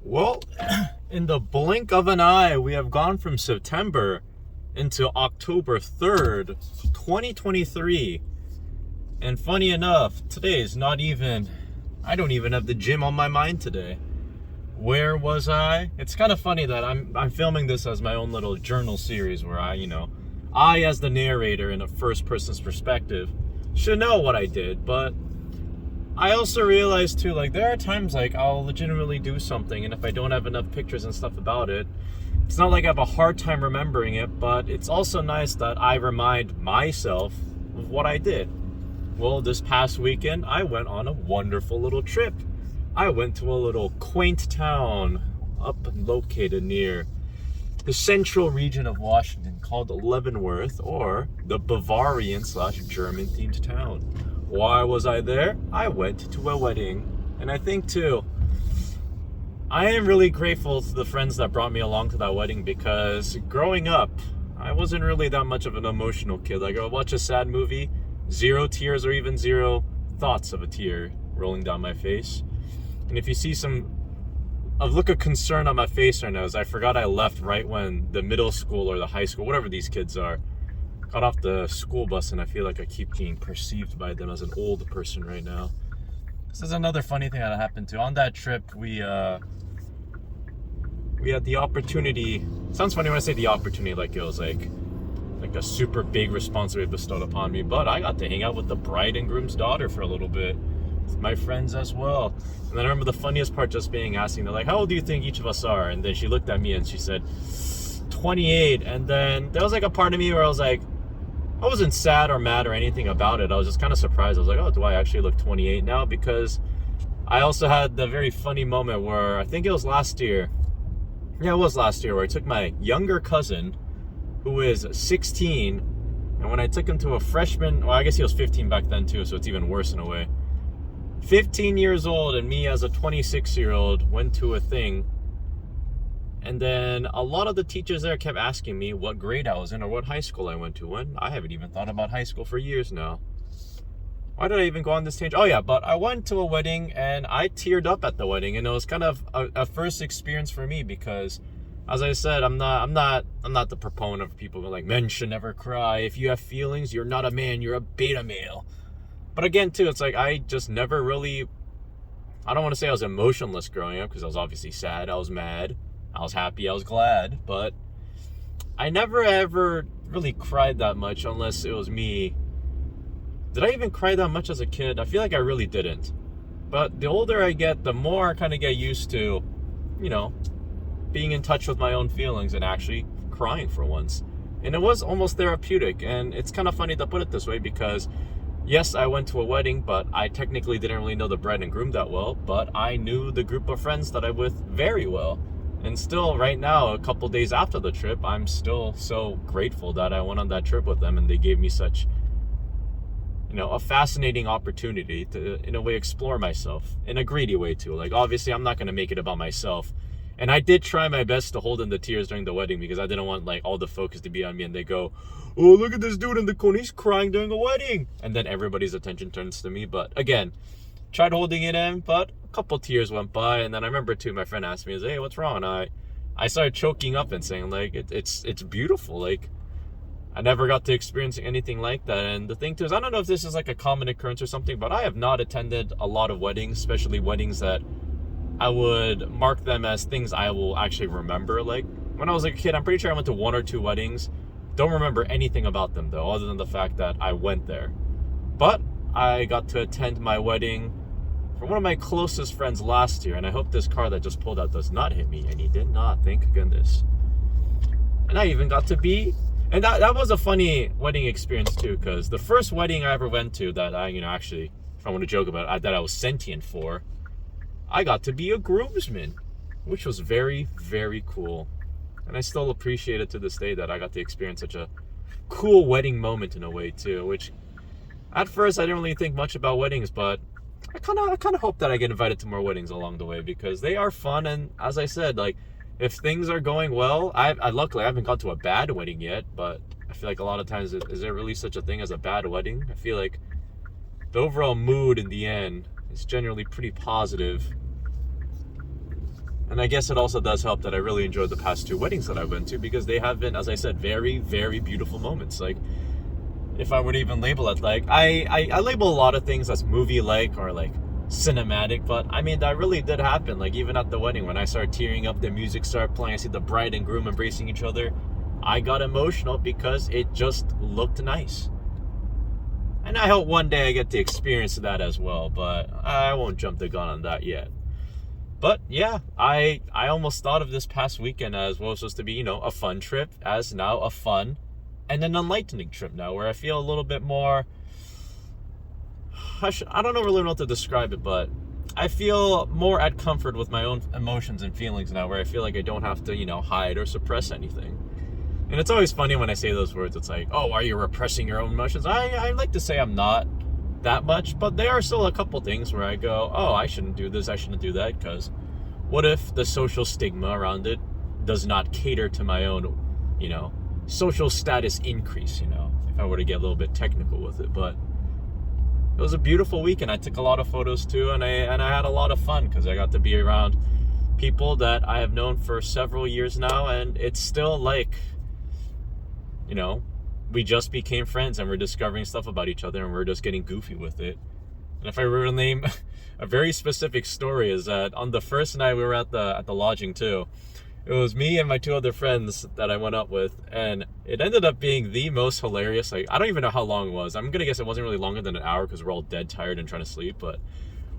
Well, in the blink of an eye, we have gone from September into October 3rd, 2023. And funny enough, today is I don't even have the gym on my mind today. Where was I? It's kind of funny that I'm filming this as my own little journal series where I as the narrator in a first person's perspective should know what I did, but I also realized too, like, there are times like I'll legitimately do something, and if I don't have enough pictures and stuff about it, it's not like I have a hard time remembering it, but it's also nice that I remind myself of what I did. Well, this past weekend, I went on a wonderful little trip. I went to a little quaint town up and located near the central region of Washington called Leavenworth, or the Bavarian/German themed town. Why was I there? I went to a wedding. And I think too, I am really grateful to the friends that brought me along to that wedding, because growing up, I wasn't really that much of an emotional kid. Like, I would watch a sad movie, zero tears or even zero thoughts of a tear rolling down my face. And if you see a look of concern on my face right now, is I forgot I left right when the middle school or the high school, whatever these kids are, got off the school bus, and I feel like I keep being perceived by them as an old person right now. This is another funny thing that happened too. On that trip, we had the opportunity. Sounds funny when I say the opportunity, like it was like a super big responsibility bestowed upon me, but I got to hang out with the bride and groom's daughter for a little bit, with my friends as well. And then I remember the funniest part just being asking, they're like, how old do you think each of us are? And then she looked at me and she said 28. And then there was like a part of me where I was like, I wasn't sad or mad or anything about it. I was just kind of surprised. I was like, oh, do I actually look 28 now? Because I also had the very funny moment where, I think it was last year. Yeah, it was last year, where I took my younger cousin, who is 16, and when I took him to a freshman, well, I guess he was 15 back then too, so it's even worse in a way. 15 years old, and me as a 26-year-old went to a thing. And then a lot of the teachers there kept asking me what grade I was in or what high school I went to, when I haven't even thought about high school for years now. Why did I even go on this tangent? Oh yeah, but I went to a wedding and I teared up at the wedding, and it was kind of a first experience for me, because as I said, I'm not the proponent of people who are like, men should never cry. If you have feelings, you're not a man, you're a beta male. But again too, it's like I just never really, I don't want to say I was emotionless growing up, because I was obviously sad, I was mad, I was happy, I was glad, but I never ever really cried that much unless it was me. Did I even cry that much as a kid? I feel like I really didn't. But the older I get, the more I kind of get used to, being in touch with my own feelings and actually crying for once. And it was almost therapeutic. And it's kind of funny to put it this way, because yes, I went to a wedding, but I technically didn't really know the bride and groom that well, but I knew the group of friends that I'm with very well. And still, right now, a couple days after the trip, I'm still so grateful that I went on that trip with them, and they gave me such, a fascinating opportunity to, in a way, explore myself. In a greedy way, too. Like, obviously, I'm not going to make it about myself. And I did try my best to hold in the tears during the wedding, because I didn't want, like, all the focus to be on me, and they go, oh, look at this dude in the corner, he's crying during a wedding. And then everybody's attention turns to me. But, again, tried holding it in, but a couple tears went by, and then I remember too, my friend asked me, hey, what's wrong? And I started choking up and saying, like, it's beautiful. Like, I never got to experience anything like that. And the thing too is, I don't know if this is like a common occurrence or something, but I have not attended a lot of weddings, especially weddings that I would mark them as things I will actually remember. Like, when I was a kid, I'm pretty sure I went to 1 or 2 weddings. Don't remember anything about them though, other than the fact that I went there. But I got to attend my wedding for one of my closest friends last year, and I hope this car that just pulled out does not hit me, and he did not, thank goodness. And I even got to be, and that was a funny wedding experience too, because the first wedding I ever went to that I, actually, if I want to joke about it, that I was sentient for, I got to be a groomsman, which was very, very cool. And I still appreciate it to this day that I got to experience such a cool wedding moment in a way too, which at first I didn't really think much about weddings, but I kind of hope that I get invited to more weddings along the way, because they are fun. And as I said, like, if things are going well, I luckily I haven't gone to a bad wedding yet, but I feel like a lot of times, is there really such a thing as a bad wedding? I feel like the overall mood in the end is generally pretty positive. And I guess it also does help that I really enjoyed the past 2 weddings that I went to, because they have been, as I said, very, very beautiful moments. Like, if I were to even label it, like, I label a lot of things as movie-like or like cinematic, but I mean, that really did happen. Like, even at the wedding, when I started tearing up, the music started playing, I see the bride and groom embracing each other, I got emotional because it just looked nice. And I hope one day I get to experience that as well, but I won't jump the gun on that yet. But yeah, I almost thought of this past weekend as what was supposed to be, a fun trip, as now a fun and an enlightening trip now, where I feel a little bit more, I don't really know what to describe it, but I feel more at comfort with my own emotions and feelings now, where I feel like I don't have to, hide or suppress anything. And it's always funny when I say those words. It's like, oh, are you repressing your own emotions? I like to say I'm not that much, but there are still a couple things where I go, oh, I shouldn't do this, I shouldn't do that, because what if the social stigma around it does not cater to my own, social status increase, if I were to get a little bit technical with it. But it was a beautiful weekend. I took a lot of photos too, and I had a lot of fun because I got to be around people that I have known for several years now, and it's still like, we just became friends and we're discovering stuff about each other and we're just getting goofy with it. And if I were to name a very specific story, is that on the first night we were at the lodging too, it was me and my 2 other friends that I went up with, and it ended up being the most hilarious. Like, I don't even know how long it was. I'm gonna guess it wasn't really longer than an hour because we're all dead tired and trying to sleep, but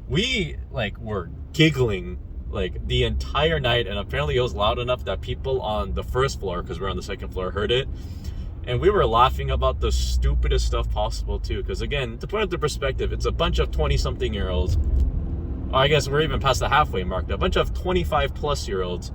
we were giggling like the entire night, and apparently it was loud enough that people on the first floor, because we're on the second floor, heard it. And we were laughing about the stupidest stuff possible too, because again, to put it into perspective, it's a bunch of 20-something-year-olds, I guess we're even past the halfway mark, a bunch of 25-plus-year-olds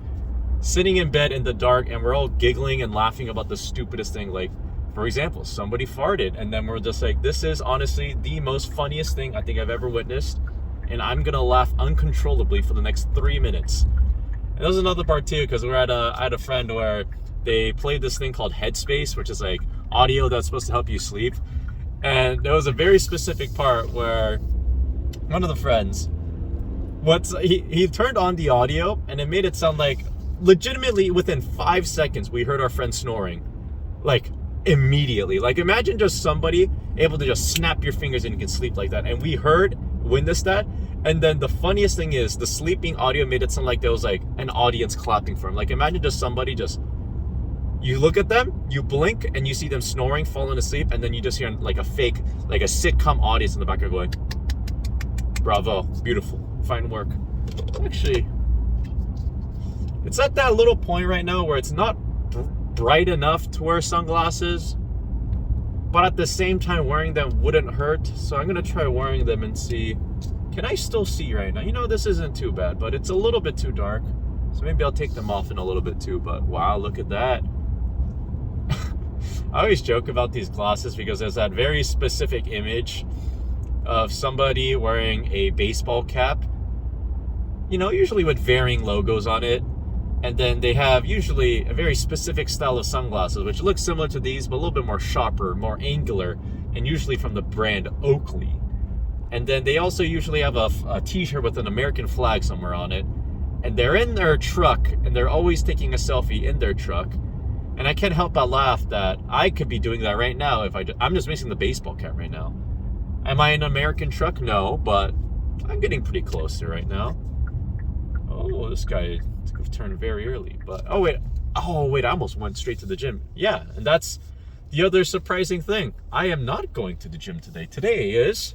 sitting in bed in the dark, and we're all giggling and laughing about the stupidest thing. Like, for example, somebody farted, and then we're just like, this is honestly the most funniest thing I think I've ever witnessed, and I'm gonna laugh uncontrollably for the next 3 minutes. And there was another part too, because I had a friend where they played this thing called Headspace, which is like audio that's supposed to help you sleep. And there was a very specific part where one of the friends, he turned on the audio, and it made it sound like legitimately within 5 seconds we heard our friend snoring, like immediately. Like, imagine just somebody able to just snap your fingers and you can sleep like that. And we witnessed that. And then the funniest thing is, the sleeping audio made it sound like there was like an audience clapping for him. Like, imagine just somebody you look at them, you blink, and you see them snoring, falling asleep, and then you just hear like a sitcom audience in the background going, bravo, beautiful, fine work. Actually, it's at that little point right now where it's not bright enough to wear sunglasses, but at the same time wearing them wouldn't hurt. So I'm gonna try wearing them and see, can I still see right now? This isn't too bad, but it's a little bit too dark. So maybe I'll take them off in a little bit too, but wow, look at that. I always joke about these glasses because there's that very specific image of somebody wearing a baseball cap, usually with varying logos on it. And then they have usually a very specific style of sunglasses, which looks similar to these, but a little bit more sharper, more angular, and usually from the brand Oakley. And then they also usually have a t-shirt with an American flag somewhere on it. And they're in their truck, and they're always taking a selfie in their truck. And I can't help but laugh that I could be doing that right now if I'm just missing the baseball cap right now. Am I in an American truck? No, but I'm getting pretty close there right now. Oh, this guy took a turn very early. But oh wait, I almost went straight to the gym. Yeah, and that's the other surprising thing. I am not going to the gym today. Today is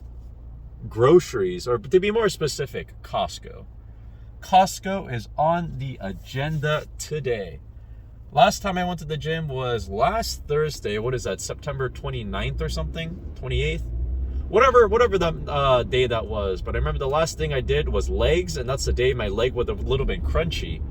groceries, or to be more specific, Costco. Costco is on the agenda today. Last time I went to the gym was last Thursday. What is that, September 29th or something? 28th? Whatever the day that was. But I remember the last thing I did was legs, and that's the day my leg was a little bit crunchy.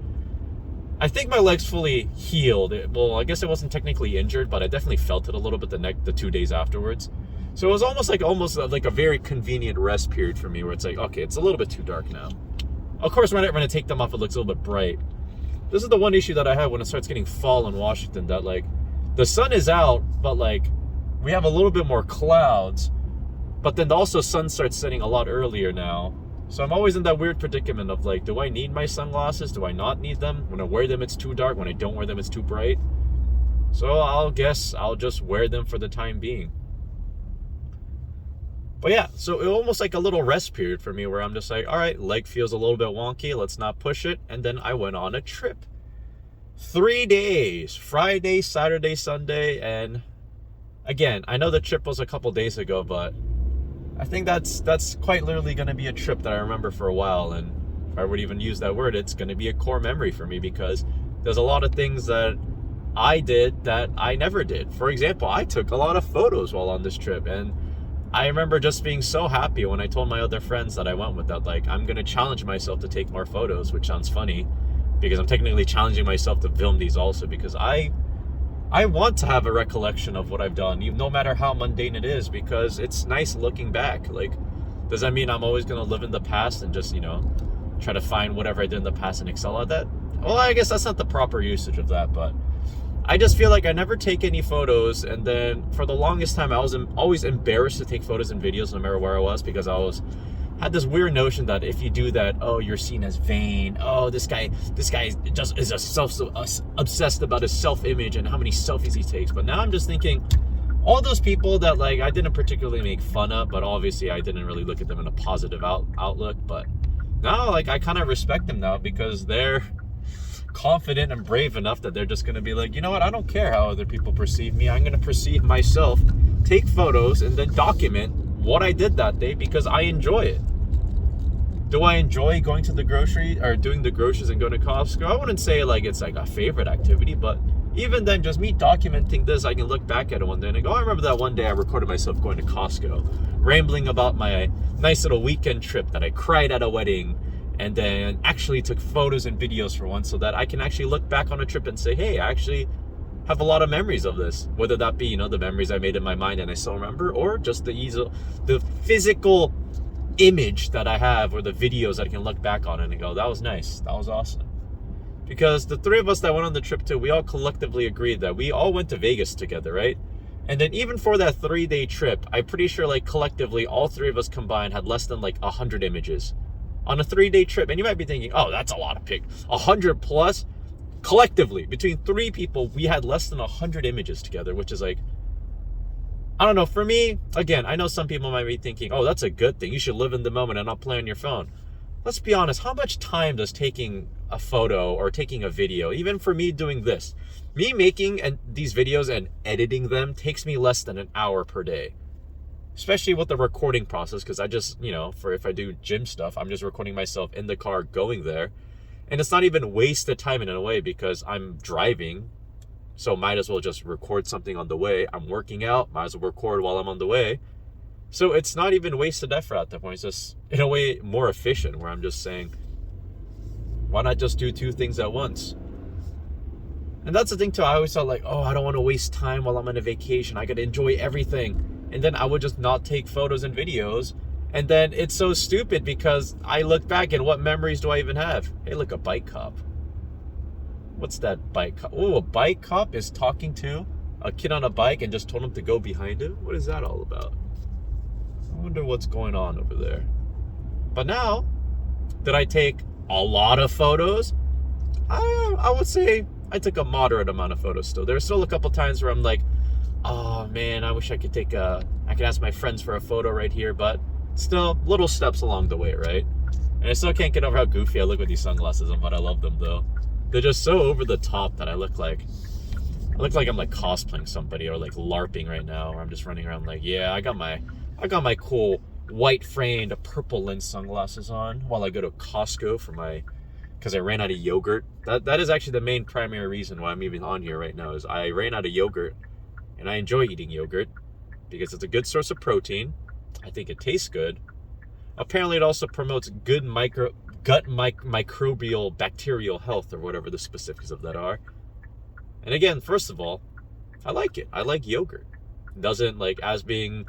I think my leg's fully healed. Well, I guess it wasn't technically injured, but I definitely felt it a little bit the 2 days afterwards. So it was almost like a very convenient rest period for me, where it's like, okay, it's a little bit too dark now. Of course, when I take them off, it looks a little bit bright. This is the one issue that I have when it starts getting fall in Washington, that like the sun is out, but like we have a little bit more clouds, but then also sun starts setting a lot earlier now. So I'm always in that weird predicament of like, do I need my sunglasses? Do I not need them? When I wear them, it's too dark. When I don't wear them, it's too bright. So I'll guess I'll just wear them for the time being. But yeah, so it almost like a little rest period for me where I'm just like, all right, leg feels a little bit wonky. Let's not push it. And then I went on a trip. 3 days, Friday, Saturday, Sunday. And again, I know the trip was a couple days ago, but I think that's quite literally going to be a trip that I remember for a while. And if I would even use that word, it's going to be a core memory for me because there's a lot of things that I did that I never did. For example, I took a lot of photos while on this trip, and I remember just being so happy when I told my other friends that I went with that, like, I'm going to challenge myself to take more photos, which sounds funny because I'm technically challenging myself to film these also because I want to have a recollection of what I've done, even no matter how mundane it is, because it's nice looking back. Like, does that mean I'm always going to live in the past and just, try to find whatever I did in the past and excel at that? Well, I guess that's not the proper usage of that, but I just feel like I never take any photos, and then for the longest time I was always embarrassed to take photos and videos no matter where I was because I had this weird notion that if you do that, oh, you're seen as vain. Oh, this guy just is obsessed about his self-image and how many selfies he takes. But now I'm just thinking, all those people that like I didn't particularly make fun of, but obviously I didn't really look at them in a positive outlook. But now, like, I kind of respect them now because they're confident and brave enough that they're just going to be like, you know what, I don't care how other people perceive me. I'm going to perceive myself, take photos, and then document what I did that day because I enjoy it. Do I enjoy going to the grocery or doing the groceries and going to Costco? I wouldn't say like it's like a favorite activity, but even then, just me documenting this, I can look back at it one day and go, oh, I remember that one day I recorded myself going to Costco, rambling about my nice little weekend trip that I cried at a wedding, and then actually took photos and videos for once so that I can actually look back on a trip and say, hey, I actually have a lot of memories of this. Whether that be, the memories I made in my mind and I still remember, or just the physical image that I have or the videos that I can look back on and go, that was nice. That was awesome. Because the three of us that went on the trip too, we all collectively agreed that we all went to Vegas together, right? And then even for that 3-day trip, I'm pretty sure like collectively, all three of us combined had less than like 100 images on a 3-day trip. And you might be thinking, oh, that's a lot of pics. 100 plus. Collectively, between 3 people, we had less than 100 images together, which is like, I don't know. For me, again, I know some people might be thinking, oh, that's a good thing. You should live in the moment and not play on your phone. Let's be honest. How much time does taking a photo or taking a video, even for me doing this, me making these videos and editing them takes me less than an hour per day. Especially with the recording process, because I just, for if I do gym stuff, I'm just recording myself in the car going there. And it's not even wasted time in a way because I'm driving. So might as well just record something on the way. I'm working out, might as well record while I'm on the way. So it's not even wasted effort at that point. It's just, in a way, more efficient, where I'm just saying, why not just do 2 things at once? And that's the thing too. I always thought like, oh, I don't want to waste time while I'm on a vacation. I got to enjoy everything. And then I would just not take photos and videos. And then it's so stupid because I look back and what memories do I even have? Hey, look, a bike cop. What's that bike cop? Oh, a bike cop is talking to a kid on a bike and just told him to go behind him? What is that all about? I wonder what's going on over there. But now, did I take a lot of photos? I would say I took a moderate amount of photos still. There's still a couple times where I'm like, oh man, I wish I could I could ask my friends for a photo right here, but still little steps along the way, right? And I still can't get over how goofy I look with these sunglasses on, but I love them though. They're just so over the top that I look like I'm like cosplaying somebody or like LARPing right now, where I'm just running around like, yeah, I got my cool white framed purple lens sunglasses on while I go to Costco because I ran out of yogurt. That is actually the main primary reason why I'm even on here right now, is I ran out of yogurt, and I enjoy eating yogurt because it's a good source of protein. I think it tastes good. Apparently it also promotes good microbial bacterial health, or whatever the specifics of that are. And again, first of all, I like it. I like yogurt. It doesn't, like, as being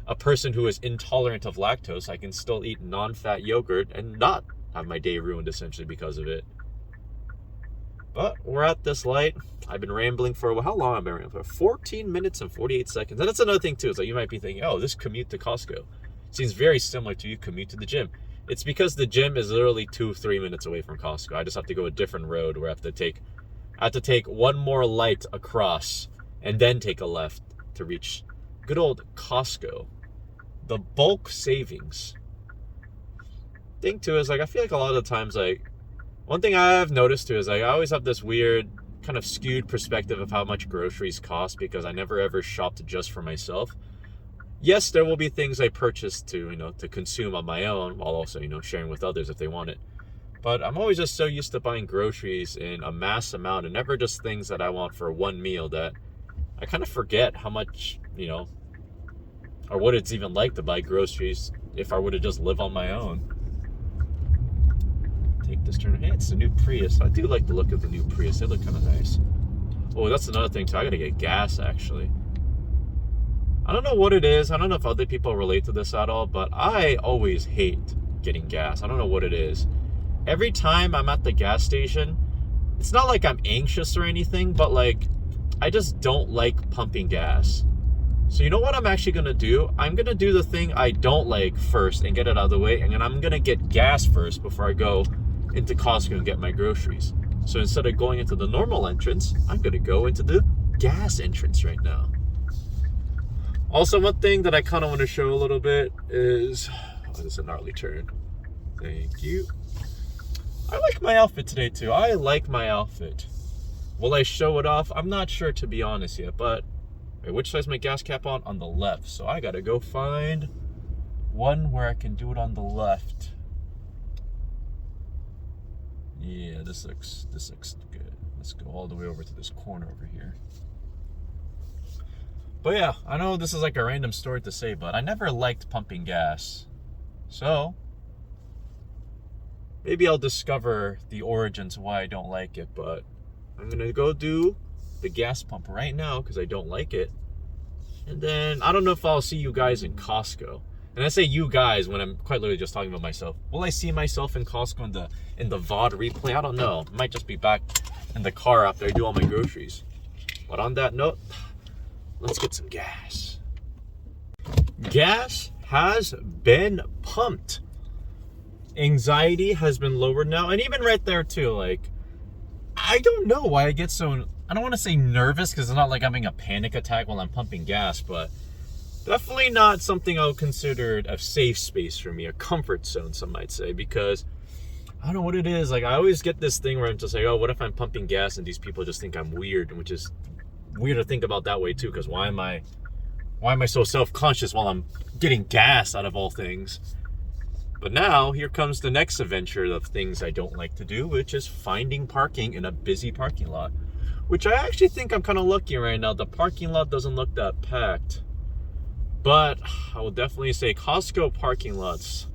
a person who is intolerant of lactose, I can still eat non-fat yogurt and not have my day ruined essentially because of it. But we're at this light. I've been rambling for a while. How long have I been rambling for? 14 minutes and 48 seconds. And that's another thing too. So you might be thinking, oh, this commute to Costco seems very similar to you commute to the gym. It's because the gym is literally 2-3 minutes away from Costco. I just have to go a different road where I have to take one more light across and then take a left to reach good old Costco. The bulk savings. Thing too is like, I feel like a lot of the times, like, one thing I've noticed too is like, I always have this weird kind of skewed perspective of how much groceries cost because I never ever shopped just for myself. Yes, there will be things I purchase to, to consume on my own while also, sharing with others if they want it. But I'm always just so used to buying groceries in a mass amount and never just things that I want for one meal that I kind of forget how much, or what it's even like to buy groceries if I were to just live on my own. Take this turn. Hey, it's the new Prius. I do like the look of the new Prius. They look kind of nice. Oh, that's another thing too. I gotta get gas actually. I don't know what it is. I don't know if other people relate to this at all, but I always hate getting gas. I don't know what it is. Every time I'm at the gas station, it's not like I'm anxious or anything, but like, I just don't like pumping gas. So you know what I'm actually gonna do? I'm gonna do the thing I don't like first and get it out of the way, and then I'm gonna get gas first before I go into Costco and get my groceries. So instead of going into the normal entrance, I'm gonna go into the gas entrance right now. Also, one thing that I kind of want to show a little bit is, this is a gnarly turn. Thank you. I like my outfit today too. I like my outfit. Will I show it off? I'm not sure, to be honest yet, but wait, which side's my gas cap on? On the left. So I gotta go find one where I can do it on the left. Yeah, this looks good. Let's go all the way over to this corner over here. But yeah, I know this is like a random story to say, but I never liked pumping gas. So maybe I'll discover the origins why I don't like it, but I'm gonna go do the gas pump right now because I don't like it. And then I don't know if I'll see you guys in Costco. And I say you guys when I'm quite literally just talking about myself. Will I see myself in Costco in the VOD replay? I don't know. Might just be back in the car after I do all my groceries. But on that note, let's get some gas. Gas has been pumped. Anxiety has been lowered now. And even right there too, like, I don't know why I get so, I don't want to say nervous because it's not like I'm having a panic attack while I'm pumping gas, but definitely not something I would consider a safe space for me, a comfort zone, some might say, because I don't know what it is. Like, I always get this thing where I'm just like, oh, what if I'm pumping gas and these people just think I'm weird, which is weird to think about that way too, because why am I so self-conscious while I'm getting gas out of all things? But now here comes the next adventure of things I don't like to do, which is finding parking in a busy parking lot, which I actually think I'm kind of lucky right now. The parking lot doesn't look that packed, but I will definitely say Costco parking lots,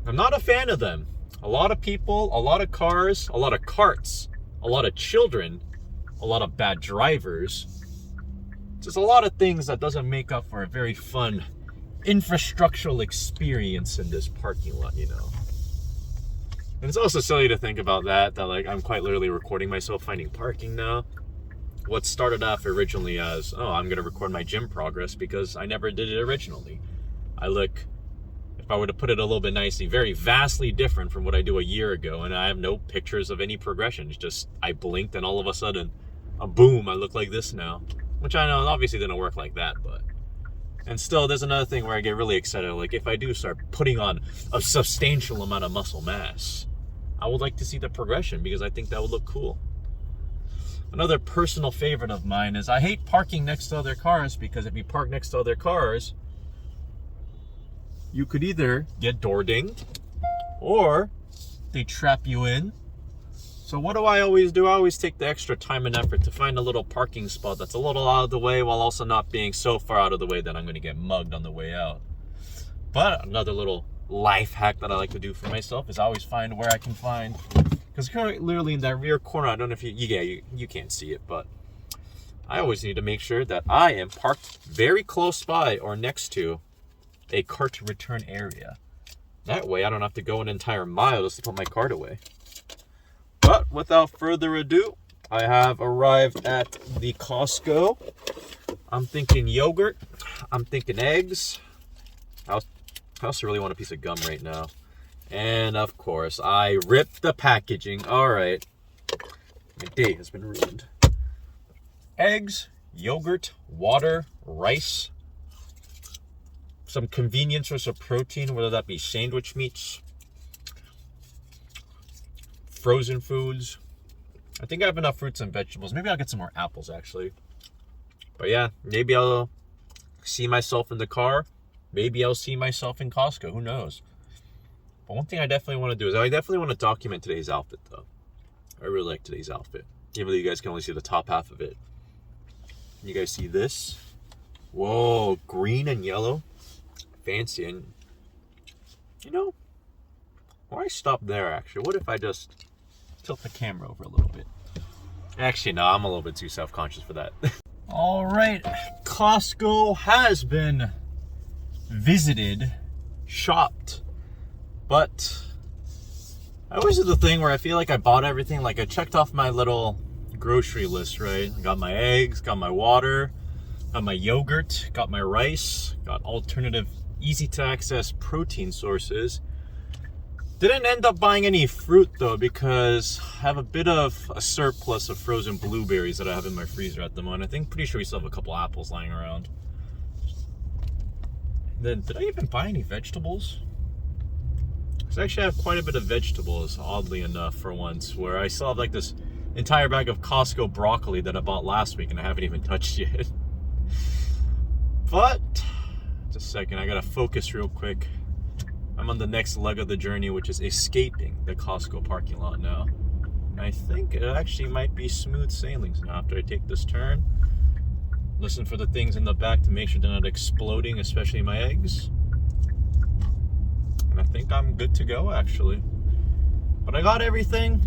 I'm not a fan of them. A lot of people, a lot of cars, a lot of carts, a lot of children, a lot of bad drivers. Just a lot of things that doesn't make up for a very fun infrastructural experience in this parking lot, And it's also silly to think about that like I'm quite literally recording myself finding parking now. What started off originally as, oh, I'm gonna record my gym progress because I never did it originally. I look, if I were to put it a little bit nicely, very vastly different from what I do a year ago, and I have no pictures of any progression. It's just I blinked and all of a sudden, boom, I look like this now. Which I know obviously didn't work like that, but. And still, there's another thing where I get really excited. Like, if I do start putting on a substantial amount of muscle mass, I would like to see the progression because I think that would look cool. Another personal favorite of mine is I hate parking next to other cars because if you park next to other cars, you could either get door dinged or they trap you in. So what do? I always take the extra time and effort to find a little parking spot that's a little out of the way while also not being so far out of the way that I'm going to get mugged on the way out. But another little life hack that I like to do for myself is I always find where I can find, because currently literally in that rear corner, I don't know if you can't see it, but I always need to make sure that I am parked very close by or next to a cart return area. That way I don't have to go an entire mile just to put my cart away. But without further ado, I have arrived at the Costco. I'm thinking yogurt. I'm thinking eggs. I also really want a piece of gum right now. And of course, I ripped the packaging. All right. My day has been ruined. Eggs, yogurt, water, rice, some convenience source of protein, whether that be sandwich meats, frozen foods. I think I have enough fruits and vegetables. Maybe I'll get some more apples, actually. But yeah, maybe I'll see myself in the car. Maybe I'll see myself in Costco. Who knows? But one thing I definitely want to do is I definitely want to document today's outfit, though. I really like today's outfit. Even though you guys can only see the top half of it. You guys see this? Whoa, green and yellow. Fancy. And, you know, or I stop there, actually. What if I just tilt the camera over a little bit? Actually, no, I'm a little bit too self-conscious for that. All right, Costco has been visited, shopped, but I always do the thing where I feel like I bought everything. Like I checked off my little grocery list, right? I got my eggs, got my water, got my yogurt, got my rice, got alternative, easy to access protein sources. Didn't end up buying any fruit though, because I have a bit of a surplus of frozen blueberries that I have in my freezer at the moment. I think pretty sure we still have a couple apples lying around. Then did I even buy any vegetables? Because I actually have quite a bit of vegetables, oddly enough, for once, where I still have like this entire bag of Costco broccoli that I bought last week and I haven't even touched yet. But just a second, I gotta focus real quick. I'm on the next leg of the journey, which is escaping the Costco parking lot now. And I think it actually might be smooth sailings now after I take this turn. Listen for the things in the back to make sure they're not exploding, especially my eggs. And I think I'm good to go, actually. But I got everything.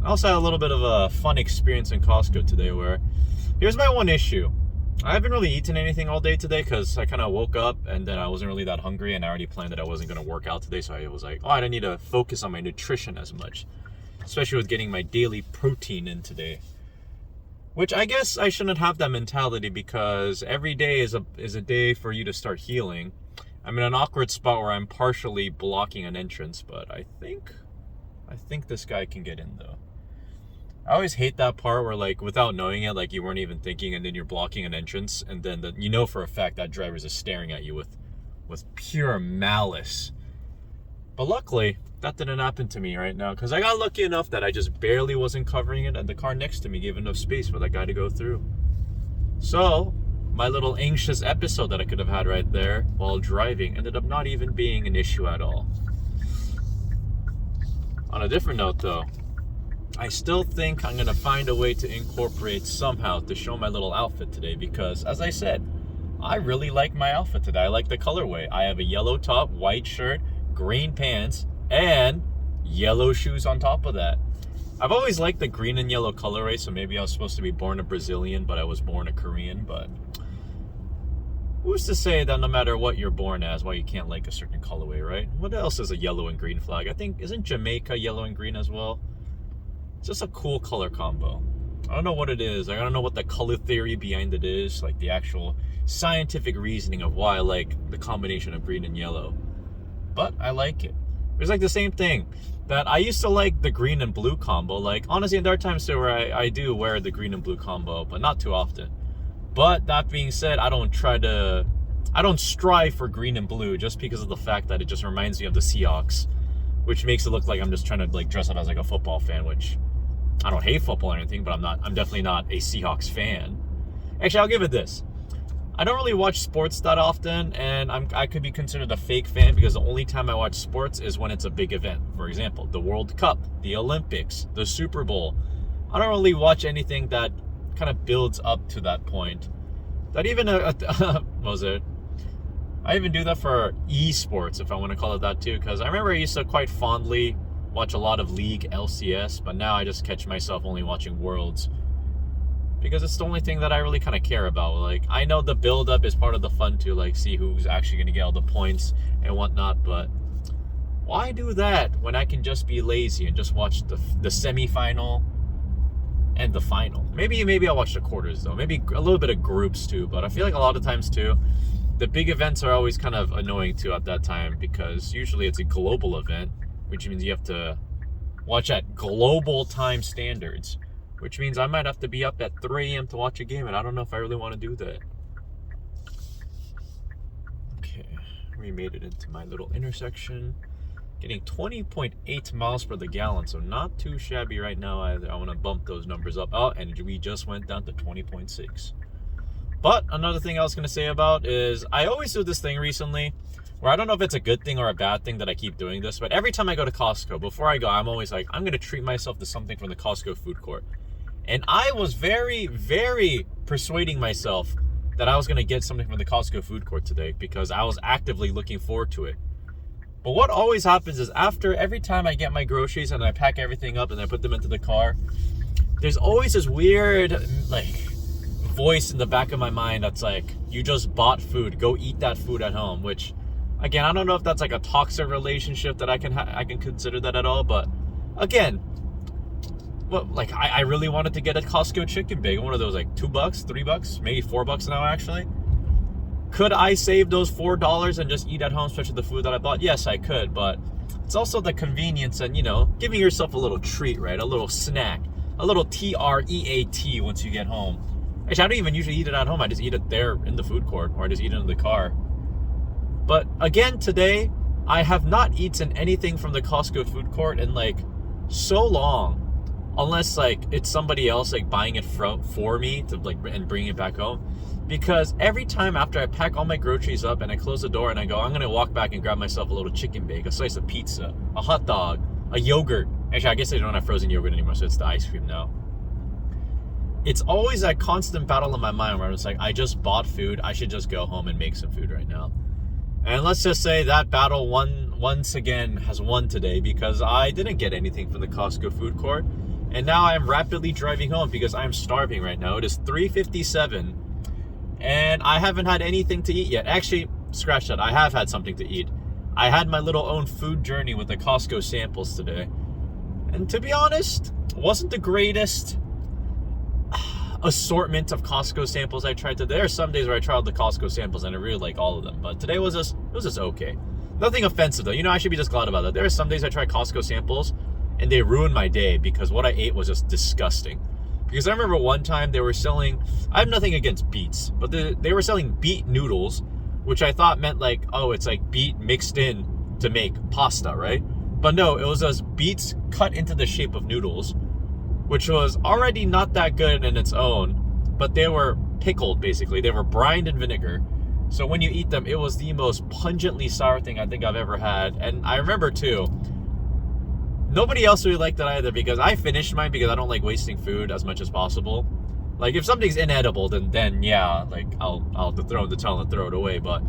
I also had a little bit of a fun experience in Costco today where, here's my one issue. I haven't really eaten anything all day today because I kind of woke up and then I wasn't really that hungry, and I already planned that I wasn't going to work out today, so I was like, oh, I don't need to focus on my nutrition as much, especially with getting my daily protein in today. Which I guess I shouldn't have that mentality, because every day is a day for you to start healing. I'm in an awkward spot where I'm partially blocking an entrance, but I think this guy can get in though. I always hate that part where, like, without knowing it, like, you weren't even thinking and then you're blocking an entrance, and then you know for a fact that driver's just staring at you with pure malice. But luckily, that didn't happen to me right now, because I got lucky enough that I just barely wasn't covering it, and the car next to me gave enough space for that guy to go through. So, my little anxious episode that I could have had right there while driving ended up not even being an issue at all. On a different note, though, I still think I'm going to find a way to incorporate somehow to show my little outfit today, because, as I said, I really like my outfit today. I like the colorway. I have a yellow top, white shirt, green pants, and yellow shoes on top of that. I've always liked the green and yellow colorway, so maybe I was supposed to be born a Brazilian, but I was born a Korean. But who's to say that no matter what you're born as, why you can't like a certain colorway, right? What else is a yellow and green flag? I think, isn't Jamaica yellow and green as well? It's just a cool color combo. I don't know what it is. I don't know what the color theory behind it is, like the actual scientific reasoning of why I like the combination of green and yellow. But I like it. It's like the same thing that I used to like the green and blue combo. Like, honestly, there are times too where I do wear the green and blue combo, but not too often. But that being said, I don't strive for green and blue just because of the fact that it just reminds me of the Seahawks, which makes it look like I'm just trying to like dress up as like a football fan, which I don't hate football or anything, but I'm definitely not a Seahawks fan. Actually, I'll give it this. I don't really watch sports that often, and I could be considered a fake fan because the only time I watch sports is when it's a big event. For example, the World Cup, the Olympics, the Super Bowl. I don't really watch anything that kind of builds up to that point. That even, what was it? I even do that for esports, if I want to call it that too, because I remember I used to quite fondly watch a lot of League, LCS, but now I just catch myself only watching Worlds, because it's the only thing that I really kind of care about. Like, I know the build-up is part of the fun to, like, see who's actually going to get all the points and whatnot, but why do that when I can just be lazy and just watch the semi-final and the final? Maybe I'll watch the quarters, though. Maybe a little bit of groups, too, but I feel like a lot of times, too, the big events are always kind of annoying too at that time, because usually it's a global event, which means you have to watch at global time standards, which means I might have to be up at 3 a.m. to watch a game, and I don't know if I really want to do that. Okay, we made it into my little intersection. Getting 20.8 miles per the gallon, so not too shabby right now either. I want to bump those numbers up. Oh, and we just went down to 20.6. But another thing I was going to say about is I always do this thing recently where I don't know if it's a good thing or a bad thing that I keep doing this, but every time I go to Costco, before I go, I'm always like, I'm going to treat myself to something from the Costco food court. And I was very, very persuading myself that I was going to get something from the Costco food court today because I was actively looking forward to it. But what always happens is after every time I get my groceries and I pack everything up and I put them into the car, there's always this weird voice in the back of my mind that's like, you just bought food, go eat that food at home. Which, again, I don't know if that's like a toxic relationship that I can consider that at all. But again, I really wanted to get a Costco chicken bag, one of those like $2, $3, maybe $4 now actually. Could I save those $4 and just eat at home, especially the food that I bought? Yes, I could, but it's also the convenience and, giving yourself a little treat, right? A little snack, a little TREAT once you get home. Actually, I don't even usually eat it at home. I just eat it there in the food court, or I just eat it in the car. But again, today, I have not eaten anything from the Costco food court in so long. Unless it's somebody else buying it for me to and bringing it back home. Because every time after I pack all my groceries up and I close the door and I go, I'm going to walk back and grab myself a little chicken bag, a slice of pizza, a hot dog, a yogurt. Actually, I guess they don't have frozen yogurt anymore, so it's the ice cream now. It's always that constant battle in my mind where it's I just bought food. I should just go home and make some food right now. And let's just say that battle once again has won today because I didn't get anything from the Costco food court. And now I'm rapidly driving home because I'm starving right now. It is 3:57. And I haven't had anything to eat yet. Actually, scratch that. I have had something to eat. I had my little own food journey with the Costco samples today. And to be honest, it wasn't the greatest assortment of Costco samples I tried today. There are some days where I tried the Costco samples and I really like all of them. But today was just okay. Nothing offensive though. I should be just glad about that. There are some days I try Costco samples and they ruined my day because what I ate was just disgusting. Because I remember one time they were selling, I have nothing against beets, but they were selling beet noodles, which I thought meant it's beet mixed in to make pasta, right? But no, it was just beets cut into the shape of noodles, which was already not that good in its own, but they were pickled basically. They were brined in vinegar. So when you eat them, it was the most pungently sour thing I think I've ever had. And I remember too, nobody else really liked that either because I finished mine because I don't like wasting food as much as possible. If something's inedible, then yeah, I'll throw the towel and throw it away. But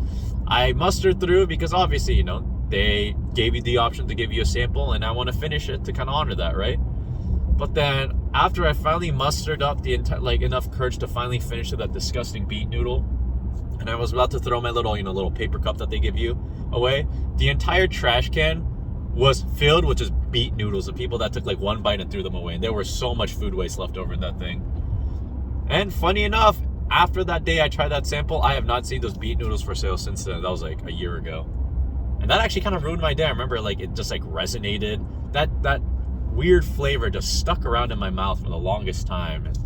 I mustered through because obviously, they gave you the option to give you a sample and I want to finish it to kind of honor that, right? But then after I finally mustered up the enough courage to finally finish that disgusting beet noodle, and I was about to throw my little paper cup that they give you away, the entire trash can was filled with just beet noodles of people that took one bite and threw them away. And there was so much food waste left over in that thing. And funny enough, after that day I tried that sample, I have not seen those beet noodles for sale since then. That was a year ago. And that actually kind of ruined my day. I remember it just resonated. That weird flavor just stuck around in my mouth for the longest time. And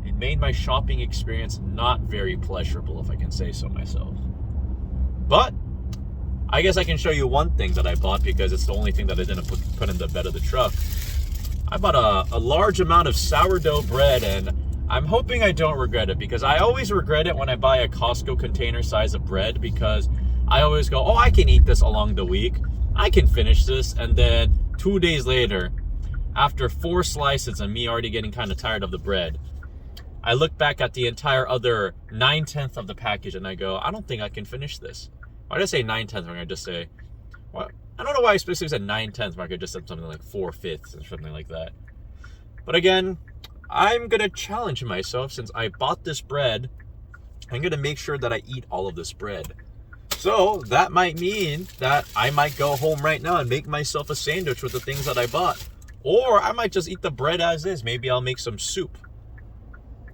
it made my shopping experience not very pleasurable, if I can say so myself. But I guess I can show you one thing that I bought because it's the only thing that I didn't put in the bed of the truck. I bought a large amount of sourdough bread and I'm hoping I don't regret it because I always regret it when I buy a Costco container size of bread because I always go, I can eat this along the week. I can finish this. And then 2 days later, after 4 slices and me already getting kind of tired of the bread, I look back at the entire other 9/10 of the package and I go, I don't think I can finish this. Why did I say 9/10? I just say, well, I don't know why I specifically said 9/10. I could just said something like 4/5 or something like that. But again, I'm going to challenge myself since I bought this bread. I'm going to make sure that I eat all of this bread. So that might mean that I might go home right now and make myself a sandwich with the things that I bought. Or I might just eat the bread as is. Maybe I'll make some soup.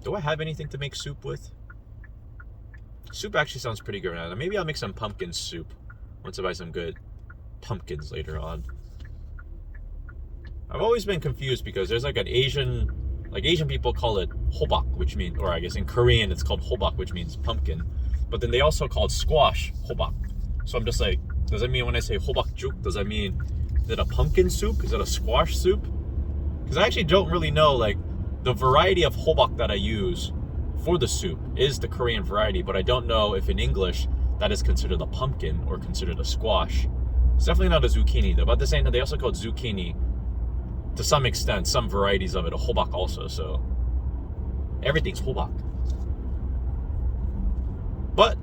Do I have anything to make soup with? Soup actually sounds pretty good. Maybe I'll make some pumpkin soup once I buy some good pumpkins later on. I've always been confused because there's like Asian people call it hobak, which means, or I guess in Korean it's called hobak, which means pumpkin. But then they also call it squash hobak. So I'm just like, does that mean when I say hobakjuk, does that mean, is it a pumpkin soup? Is it a squash soup? Because I actually don't really know, like, the variety of hobak that I use for the soup is the Korean variety, but I don't know if in English that is considered a pumpkin or considered a squash. It's definitely not a zucchini though, but at the same time, they also call it zucchini to some extent, some varieties of it, a hobak also, so everything's hobak. But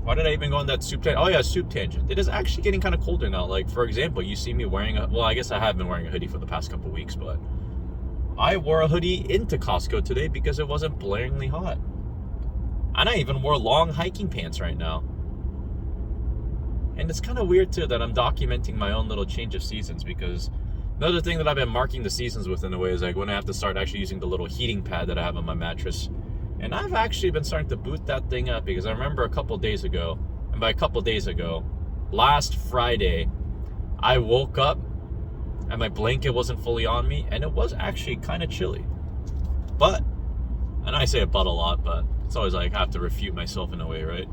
why did I even go on that soup tangent? Oh yeah, soup tangent. It is actually getting kind of colder now. Like, for example, you see me wearing well, I guess I have been wearing a hoodie for the past couple of weeks, but I wore a hoodie into Costco today because it wasn't blaringly hot. And I even wore long hiking pants right now. And it's kind of weird too that I'm documenting my own little change of seasons, because another thing that I've been marking the seasons with in a way is like when I have to start actually using the little heating pad that I have on my mattress. And I've actually been starting to boot that thing up, because I remember a couple days ago, and by a couple days ago, last Friday, I woke up and my blanket wasn't fully on me, and it was actually kind of chilly. But, and I say a but a lot, but it's always like I have to refute myself in a way, right?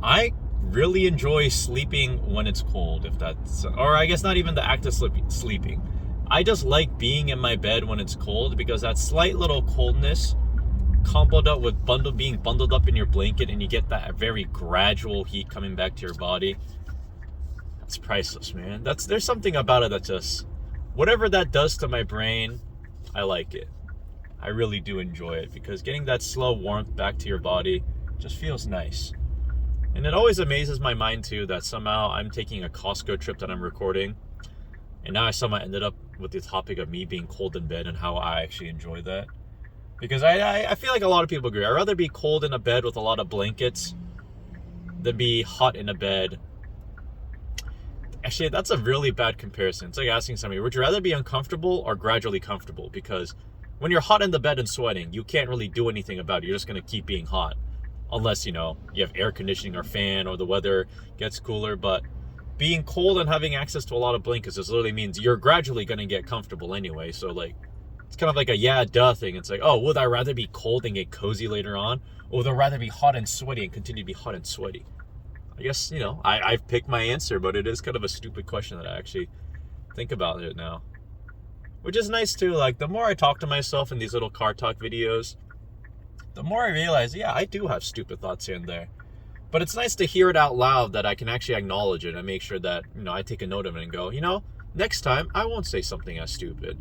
I really enjoy sleeping when it's cold, if that's, or I guess not even the act of sleeping. I just like being in my bed when it's cold, because that slight little coldness coupled up with being bundled up in your blanket, and you get that very gradual heat coming back to your body. It's priceless, man. There's something about it that just, whatever that does to my brain, I like it. I really do enjoy it, because getting that slow warmth back to your body just feels nice. And it always amazes my mind too that somehow I'm taking a Costco trip that I'm recording, and now I somehow ended up with the topic of me being cold in bed and how I actually enjoy that. Because I feel like a lot of people agree. I'd rather be cold in a bed with a lot of blankets than be hot in a bed. Actually, that's a really bad comparison. It's like asking somebody, would you rather be uncomfortable or gradually comfortable? Because when you're hot in the bed and sweating, you can't really do anything about it. You're just going to keep being hot. Unless, you know, you have air conditioning or fan or the weather gets cooler. But being cold and having access to a lot of blankets just literally means you're gradually going to get comfortable anyway. So, like, it's kind of like a yeah, duh thing. It's like, oh, would I rather be cold and get cozy later on? Or would I rather be hot and sweaty and continue to be hot and sweaty? I guess, you know, I've picked my answer, but it is kind of a stupid question that I actually think about it now. Which is nice too. Like, the more I talk to myself in these little car talk videos, the more I realize, yeah, I do have stupid thoughts here and there. But it's nice to hear it out loud, that I can actually acknowledge it and make sure that, you know, I take a note of it and go, you know, next time I won't say something as stupid.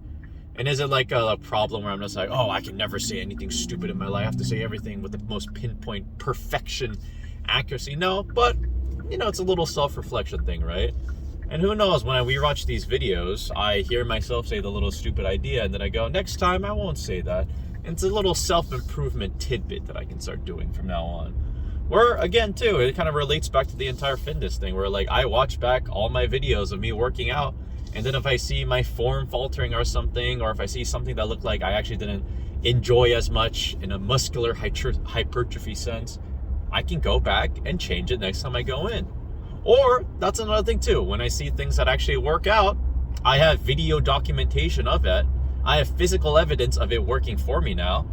And is it like a problem where I'm just like, oh, I can never say anything stupid in my life. I have to say everything with the most pinpoint perfection accuracy? No, but, you know, it's a little self-reflection thing, right? And who knows, when I rewatch these videos, I hear myself say the little stupid idea, and then I go, next time I won't say that. And it's a little self-improvement tidbit that I can start doing from now on. Where, again, too, it kind of relates back to the entire fitness thing, where, like, I watch back all my videos of me working out, and then if I see my form faltering or something, or if I see something that looked like I actually didn't enjoy as much in a muscular hypertrophy sense, I can go back and change it next time I go in. Or, that's another thing too, when I see things that actually work out, I have video documentation of it. I have physical evidence of it working for me now.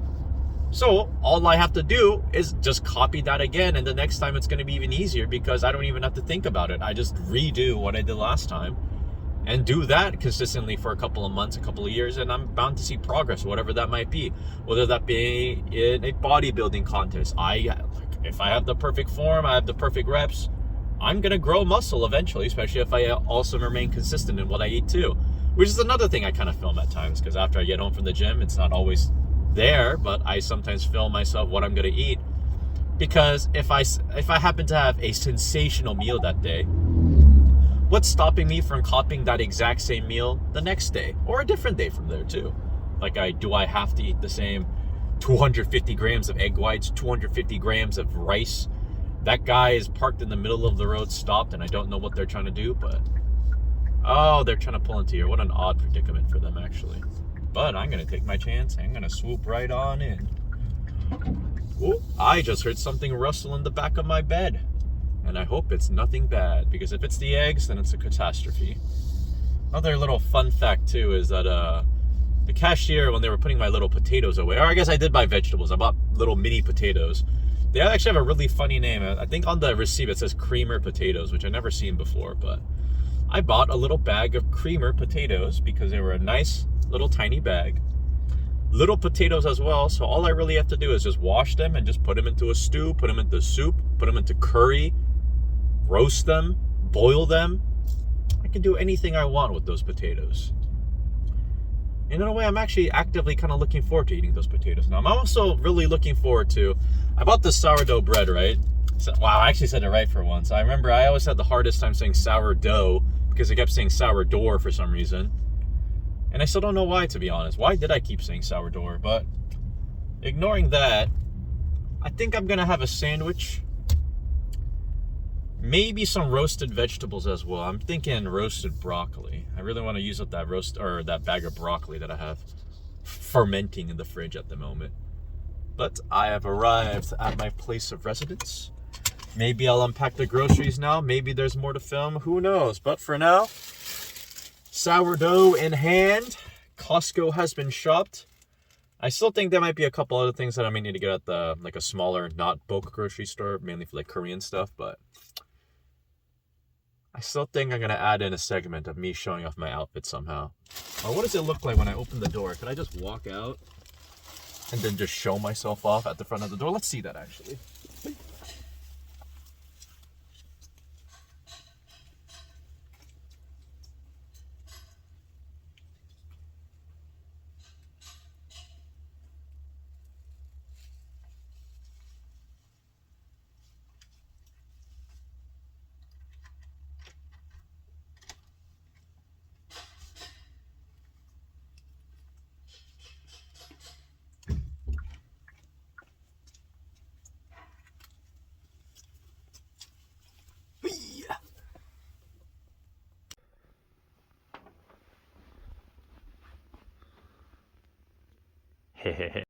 So, all I have to do is just copy that again, and the next time it's going to be even easier, because I don't even have to think about it. I just redo what I did last time and do that consistently for a couple of months, a couple of years, and I'm bound to see progress, whatever that might be. Whether that be in a bodybuilding contest, if I have the perfect form, I have the perfect reps, I'm going to grow muscle eventually, especially if I also remain consistent in what I eat too. Which is another thing I kind of film at times, because after I get home from the gym, it's not always there, but I sometimes film myself what I'm going to eat. Because if I happen to have a sensational meal that day, what's stopping me from copying that exact same meal the next day, or a different day from there too? Like, do I have to eat the same 250 grams of egg whites, 250 grams of rice? That guy is parked in the middle of the road, stopped, and I don't know what they're trying to do, but oh, they're trying to pull into here. What an odd predicament for them, actually. But I'm going to take my chance. I'm going to swoop right on in. Oh, I just heard something rustle in the back of my bed. And I hope it's nothing bad, because if it's the eggs, then it's a catastrophe. Another little fun fact, too, is that the cashier, when they were putting my little potatoes away, or I guess I did buy vegetables. I bought little mini potatoes. They actually have a really funny name. I think on the receipt it says creamer potatoes, which I've never seen before, but I bought a little bag of creamer potatoes because they were a nice little tiny bag. Little potatoes as well, so all I really have to do is just wash them and just put them into a stew, put them into soup, put them into curry, roast them, boil them. I can do anything I want with those potatoes. And in a way, I'm actually actively kind of looking forward to eating those potatoes now. I'm also really looking forward to, I bought this sourdough bread, right? So, wow, I actually said it right for once. I remember I always had the hardest time saying sourdough because I kept saying sourdough for some reason. And I still don't know why, to be honest. Why did I keep saying sourdough? But ignoring that, I think I'm going to have a sandwich. Maybe some roasted vegetables as well. I'm thinking roasted broccoli. I really want to use up that bag of broccoli that I have fermenting in the fridge at the moment. But I have arrived at my place of residence. Maybe I'll unpack the groceries now. Maybe there's more to film. Who knows? But for now, sourdough in hand. Costco has been shopped. I still think there might be a couple other things that I may need to get at a smaller, not bulk grocery store, mainly for like Korean stuff, but I still think I'm going to add in a segment of me showing off my outfit somehow. Or what does it look like when I open the door? Could I just walk out and then just show myself off at the front of the door? Let's see that, actually. Hehehe